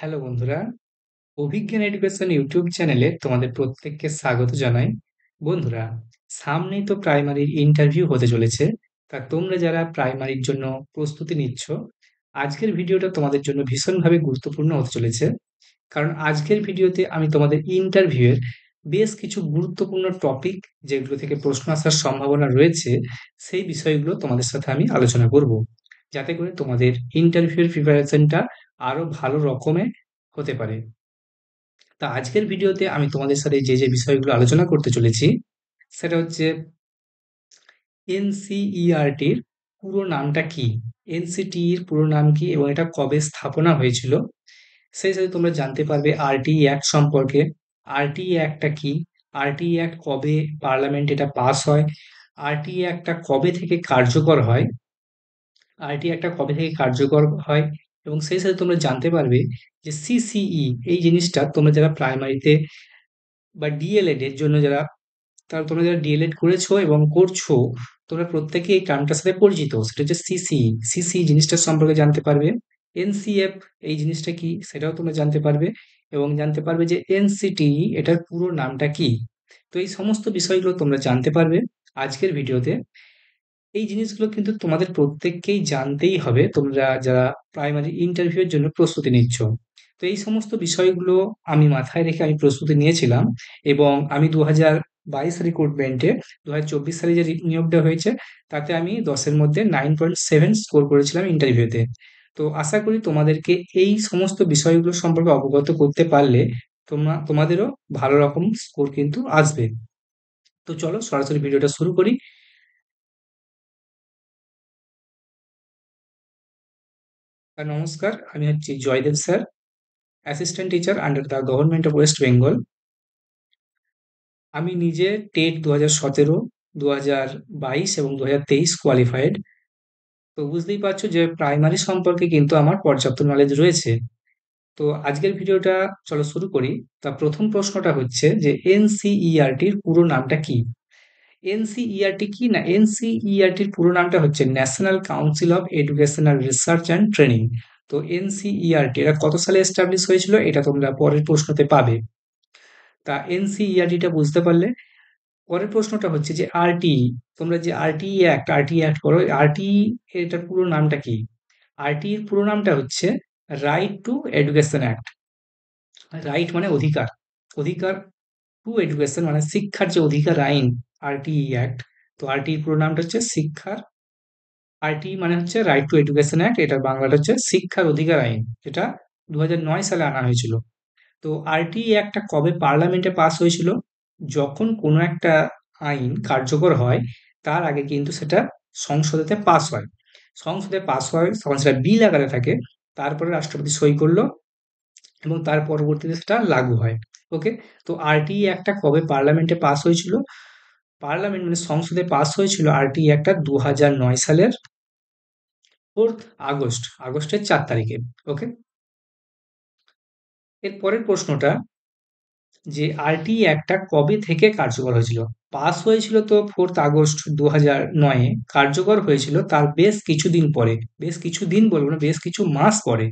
Hello বন্ধুরা, অভিজ্ঞান education YouTube চ্যানেলে তোমাদের প্রত্যেককে স্বাগত জানাই। বন্ধুরা, সামনেই তো প্রাইমারির ইন্টারভিউ হতে চলেছে। তা তোমরা যারা প্রাইমারির জন্য প্রস্তুতি নিচ্ছ, আজকের ভিডিওটা তোমাদের জন্য ভীষণভাবে গুরুত্বপূর্ণ হতে চলেছে। কারণ আজকের ভিডিওতে আমি তোমাদের ইন্টারভিউয়ের বেশ কিছু গুরুত্বপূর্ণ টপিক, যেগুলো থেকে প্রশ্ন আসার সম্ভাবনা রয়েছে, সেই বিষয়গুলো তোমাদের সাথে আমি আলোচনা করব, যাতে করে তোমাদের ইন্টারভিউয়ের প্রিপারেশনটা আরো ভালো রকমে হতে পারে। তা আজকের ভিডিওতে আমি তোমাদের সাথে যে বিষয়গুলো আলোচনা করতে চলেছি, সেটা হচ্ছে এনসিইআরটির পুরো নামটা কি, এনসিটির পুরো নাম কি এবং এটা কবে স্থাপনা হয়েছিল, সেই সাথে তোমরা জানতে পারবে আরটিই অ্যাক্ট সম্পর্কে। আরটিই অ্যাক্টটা কি, আরটিই অ্যাক্ট কবে পার্লামেন্ট এটা পাস হয়, আরটিই অ্যাক্টটা কবে থেকে কার্যকর হয়, আরটি একটা কবে থেকে কার্যকর হয়, এবং সেই সাথে তোমরা জানতে পারবে যে সিসিই এই জিনিসটা তোমরা যারা প্রাইমারিতে বা ডিএলএড এর জন্য যারা, তারা তোমরা যারা ডিএলএড করেছো এবং করছো, তোমরা প্রত্যেকে এই টার্মটার সাথে পরিচিত। সেটা হচ্ছে সিসিই। সিসিই জিনিসটার সম্পর্কে জানতে পারবে। এনসিএফ এই জিনিসটা কি সেটাও তোমরা জানতে পারবে, এবং জানতে পারবে যে এনসিটিই এটার পুরো নামটা কি। তো এই সমস্ত বিষয়গুলো তোমরা জানতে পারবে আজকের ভিডিওতে। এই জিনিসগুলো কিন্তু তোমাদের প্রত্যেককেই জানতেই হবে, তোমরা যারা প্রাইমারি ইন্টারভিউ এর জন্য প্রস্তুতি নিচ্ছ। তো এই সমস্ত বিষয়গুলো আমি মাথায় রেখে আমি প্রস্তুতি নিয়েছিলাম, এবং আমি 2022 রিক্রুটমেন্টে 2024 সালে যে নিয়োগটা হয়েছে, তাতে আমি 10-এর মধ্যে 9.7 স্কোর করেছিলাম ইন্টারভিউতে। তো আশা করি তোমাদেরকে এই সমস্ত বিষয়গুলো সম্পর্কে অবগত করতে পারলে তোমাদেরও ভালো রকম স্কোর কিন্তু আসবে। তো চলো সরাসরি ভিডিওটা শুরু করি। নমস্কার, আমি হচ্ছি Joydeb sir, assistant teacher under the government of West Bengal. আমি নিজে টেট 2017, 2022 এবং 2023 কোয়ালিফাইড। তো বুঝতেই পারছো যে প্রাইমারি সম্পর্কে কিন্তু আমার পর্যাপ্ত নলেজ রয়েছে। তো আজকের ভিডিওটা চলো শুরু করি। তা প্রথম প্রশ্নটা হচ্ছে যে এনসিইআরটির পুরো নামটা কি। এনসিইআরটি কি না, এনসিইআরটির পুরো নামটা হচ্ছে national council of educational research and training. তো এনসিইআরটি এটা কত সালে এস্টাবলিশ হয়েছিল, এটা তোমরা পরের প্রশ্নতে পাবে। তা এনসিইআরটিটা বুঝতে পারলে, পরের প্রশ্নটা হচ্ছে যে আরটিই, তোমরা যে আরটিই অ্যাক্ট করো, আরটিই এটার পুরো নামটা কি। আরটিই এর পুরো নামটা হচ্ছে right two education act. Right মানে অধিকার, অধিকার টু এডুকেশন মানে শিক্ষার যে অধিকার আইন, আরটিই অ্যাক্ট। তো আরটিই পুরো নামটা হচ্ছে শিক্ষার, আরটিই মানে হচ্ছে রাইট টু এডুকেশন অ্যাক্ট, এটার বাংলাটা হচ্ছে শিক্ষার অধিকার আইন, যেটা 2009 সালে আনা হয়েছিল। তো আরটিই একটা কবে পার্লামেন্টে পাস হয়েছিল, যখন কোনো একটা আইন কার্যকর হয় তার আগে কিন্তু সেটা সংসদেতে পাস হয়। সংসদে পাস হয় তখন সেটা বিল আকারে থাকে, তারপরে রাষ্ট্রপতি সই করলো এবং তার পরবর্তীতে সেটা লাগু হয়। ওকে। তো আরটিই একটা কবে পার্লামেন্টে পাস হয়েছিল, পার্লামেন্ট মানে সংসদে পাস হয়েছিল আরটিই একটা 2009 সালের 4 আগস্ট, আগস্টের 4 তারিখে। ওকে। এর পরের প্রশ্নটা, যে আরটিই একটা কবে থেকে কার্যকর হয়েছিল। পাস হয়েছিল তো 4 আগস্ট 2009-এ, কার্যকর হয়েছিল তার বেশ কিছুদিন পরে, বেশ কিছুদিন বলবো না, বেশ কিছু মাস পরে।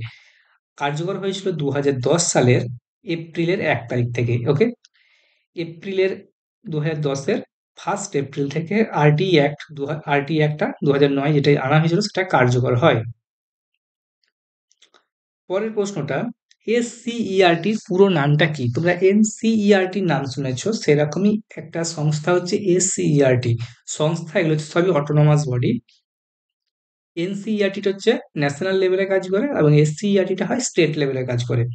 কার্যকর হয়েছিল 2010 সালের এপ্রিলের 1 তারিখ থেকে। ওকে। এপ্রিলের 2010-এর 1 এপ্রিল থেকে আরটিই একটা 2009 যেটা আনা হয়েছিল সেটা কার্যকর হয়। পরের প্রশ্নটা, এসসিইআরটির পুরো নামটা কি। তোমরা এনসিইআরটির নাম শুনেছো, সেরকমই একটা সংস্থা হচ্ছে এসসিইআরটি সংস্থা, এগুলো হচ্ছে সবই অটোনমাস বডি। এনসিইআরটি হচ্ছে ন্যাশনাল লেভেলে কাজ করে এবং এসসিইআরটিটা হয় স্টেট লেভেলে কাজ করে।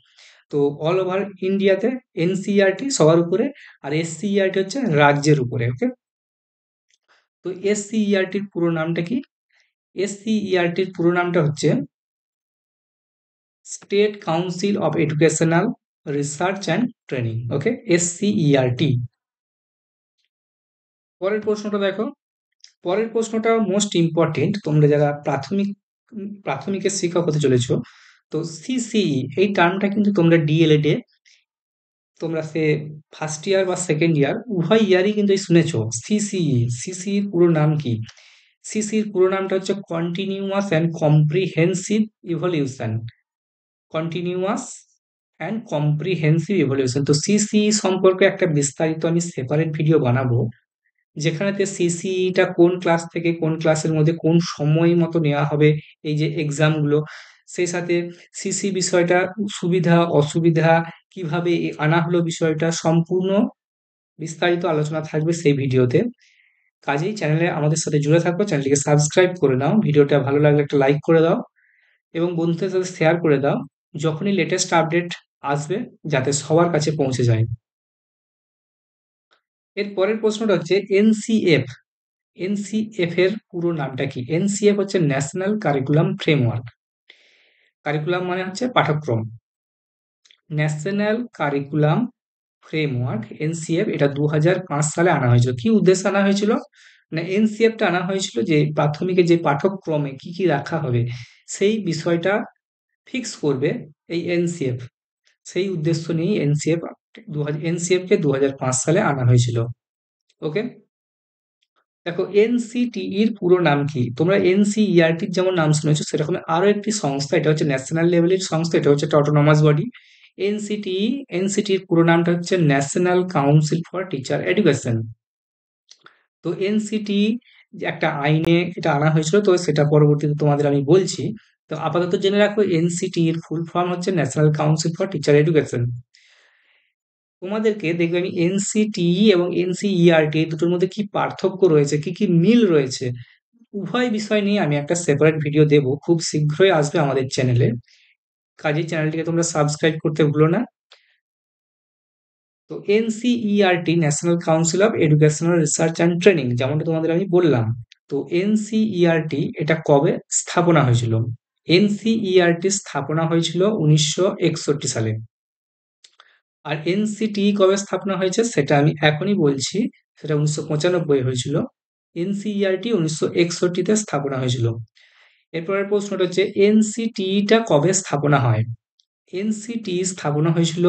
তো অল ওভার ইন্ডিয়াতে এনসিইআরটি সবার উপরে, আর এসসিইআরটি হচ্ছে রাজ্যের উপরে। ওকে। তো এসসিইআরটির পুরো নামটা কি। এসসিইআরটির পুরো নামটা হচ্ছে state council of educational research and training. Okay, SCERT. পরের প্রশ্নটা দেখো, পরের প্রশ্নটা মোস্ট ইম্পর্টেন্ট, তোমরা যারা প্রাথমিকের শিক্ষক হতে চলেছো। তো সিসিই এই টার্মটা কিন্তু তোমরা ডিএলএড এ, তোমরা সে ফার্স্ট ইয়ার বা সেকেন্ড ইয়ার উভয় ইয়ারই কিন্তু এই শুনেছো। সিসিই, সিসির পুরো নাম কি। সিসির পুরো নামটা হচ্ছে continuous and comprehensive evolution. Continuous and comprehensive evaluation. তো সিসি সম্পর্কে একটা বিস্তারিত আমি সেপারেট ভিডিও বানাবো, যেখানেতে সিসিটা কোন ক্লাস থেকে কোন ক্লাসের মধ্যে কোন সময় মতো নেওয়া হবে, এই যে এক্সামগুলো, সেই সাথে সিসি বিষয়টা সুবিধা অসুবিধা কিভাবে আনা হলো, বিষয়টা সম্পূর্ণ বিস্তারিত আলোচনা থাকবে সেই ভিডিওতে। কাজেই চ্যানেলে আমাদের সাথে জুড়ে থাকো, চ্যানেলটিকে সাবস্ক্রাইব করে নাও, ভিডিওটা ভালো লাগলে একটা লাইক করে দাও এবং বন্ধুদের সাথে শেয়ার করে দাও, যখনই লেটেস্ট আপডেট আসবে যাতে সবার কাছে পৌঁছে যায়। এর পরের প্রশ্নটা হচ্ছে এনসিএফ। এনসিএফ এর পুরো নামটা কি? এনসিএফ হচ্ছে ন্যাশনাল কারিকুলাম ফ্রেমওয়ার্ক। কারিকুলাম মানে হচ্ছে পাঠ্যক্রম। ন্যাশনাল কারিকুলাম ফ্রেমওয়ার্ক এনসিএফ, এটা 2005 সালে আনা হয়েছিল। কি উদ্দেশ্যে আনা হয়েছিল? না, এনসিএফটা আনা হয়েছিল যে প্রাথমিকে যে পাঠ্যক্রমে কি কি রাখা হবে সেই বিষয়টা ফিক্স করবে এই এনসিএফ। সেই উদ্দেশ্য নিয়েই এনসিএফ কে 2005 সালে আনা হয়েছিল। ওকে, দেখো এনসিটিইর পুরো নাম কি? তোমরা এনসিইআরটির যেমন নাম শুনেছো, সেরকম আরো একটি সংস্থা, এটা হচ্ছে ন্যাশনাল লেভেলের সংস্থা, এটা হচ্ছে অটোনমাস বডি। এনসিটির পুরো নামটা হচ্ছে national council for teacher education. তো এনসিটি একটা আইনে এটা আনা হয়েছিল, তো সেটা পরবর্তীতে তোমাদের আমি বলছি। তো আপাতত জেনে রাখো এনসিটি এর ফুল ফর্ম হচ্ছে national council for teacher education. তোমাদেরকে দেখবে আমি এনসিটিই এবং এনসিইআরটি দুটোর মধ্যে কি পার্থক্য রয়েছে, কি কি মিল রয়েছে, উভয় বিষয় নিয়ে আমি একটা সেপারেট ভিডিও দেব, খুব শীঘ্রই আসবে আমাদের চ্যানেলে। কাজেই চ্যানেলটিকে তোমরা সাবস্ক্রাইব করতে ভুলো না। তো NCERT national council of educational research and training, যেমনটা তোমাদের আমি বললাম। তো এনসিইআরটি এটা কবে স্থাপনা হয়েছিল? এনসিইআরটি স্থাপনা হয়েছিল 1961 সালে। আর এনসিটি কবে স্থাপনা হয়েছে সেটা আমি এখনই বলছি, সেটা 1995 হয়েছিল। এনসিইআরটি 1961-তে স্থাপনা হয়েছিল। এরপরের প্রশ্নটা হচ্ছে এনসিটিটা কবে স্থাপনা হয়? এনসিটি স্থাপনা হয়েছিল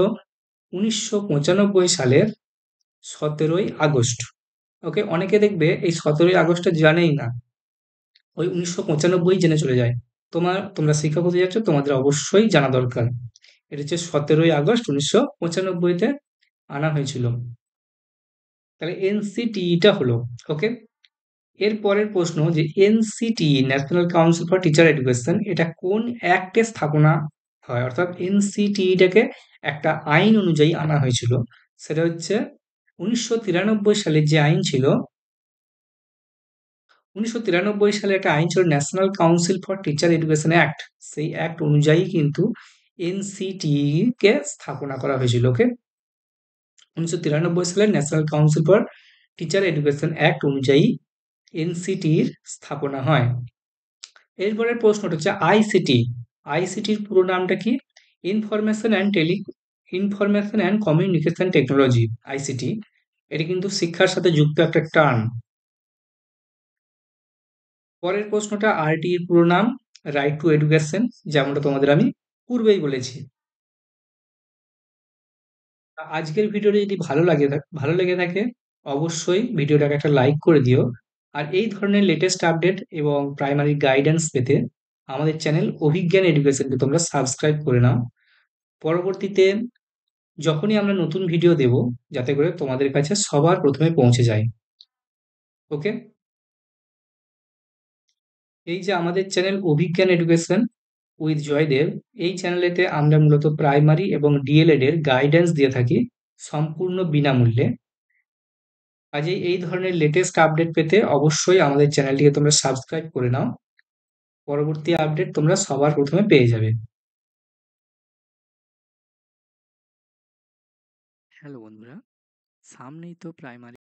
1995 সালের 17ই আগস্ট। ওকে, অনেকে দেখবে এই 17ই আগস্টটা জানেই না, ওই 1995 জেনে চলে যায়। তোমরা শিক্ষক হতে যাচ্ছ, তোমাদের অবশ্যই জানা দরকার। এটা হচ্ছে 17ই আগস্ট 1995-তে আনা হয়েছিল। তাহলে এনসিটিটা হলো। ওকে, এর পরের প্রশ্ন যে NCT national council for teacher education এটা কোন অ্যাক্টে স্থাপনা হয়, অর্থাৎ এনসিটিটাকে একটা আইন অনুযায়ী আনা হয়েছিল। সেটা হচ্ছে 1993 সালে যে আইন ছিল, 1993 সালে একটা আইন ছিল national council for teacher education act. সেই অ্যাক্ট অনুযায়ী কিন্তু এনসিটি কে স্থাপনা করা হয়েছিল। ওকে, 1993 সালে national council for teacher education act অনুযায়ী এনসিটির স্থাপনা হয়। এরপরের প্রশ্নটা হচ্ছে আইসিটি। আইসিটির পুরো নামটা কি? Information and information and communication technology, ICT. এটা কিন্তু শিক্ষার সাথে যুক্ত একটা টার্ম। পরের প্রশ্নটা আরটি এর পুরো নাম রাইট টু এডুকেশন, যেমনটা তোমাদের আমি পূর্বেই বলেছি। আজকের ভিডিওটা যদি ভালো লেগে থাকে অবশ্যই ভিডিওটাকে একটা লাইক করে দিও। আর এই ধরনের লেটেস্ট আপডেট এবং প্রাইমারি গাইডেন্স পেতে আমাদের চ্যানেল অভিজ্ঞান এডুকেশনকে তোমরা সাবস্ক্রাইব করে নাও। পরবর্তীতে যখনই আমরা নতুন ভিডিও দেব, যাতে করে তোমাদের কাছে সবার প্রথমে পৌঁছে যায়। ওকে, এই যে আমাদের channel Abhigyan education with Joydeb, এই চ্যানেলেতে আমরা মূলত প্রাইমারি এবং ডিএলএড এর গাইডেন্স দিয়ে থাকি সম্পূর্ণ বিনামূল্যে। কাজেই এই ধরনের লেটেস্ট আপডেট পেতে অবশ্যই আমাদের চ্যানেলটিকে তোমরা সাবস্ক্রাইব করে নাও। পরবর্তী আপডেট তোমরা সবার প্রথমে পেয়ে যাবে। হ্যালো বন্ধুরা, সামনেই তো প্রাইমারি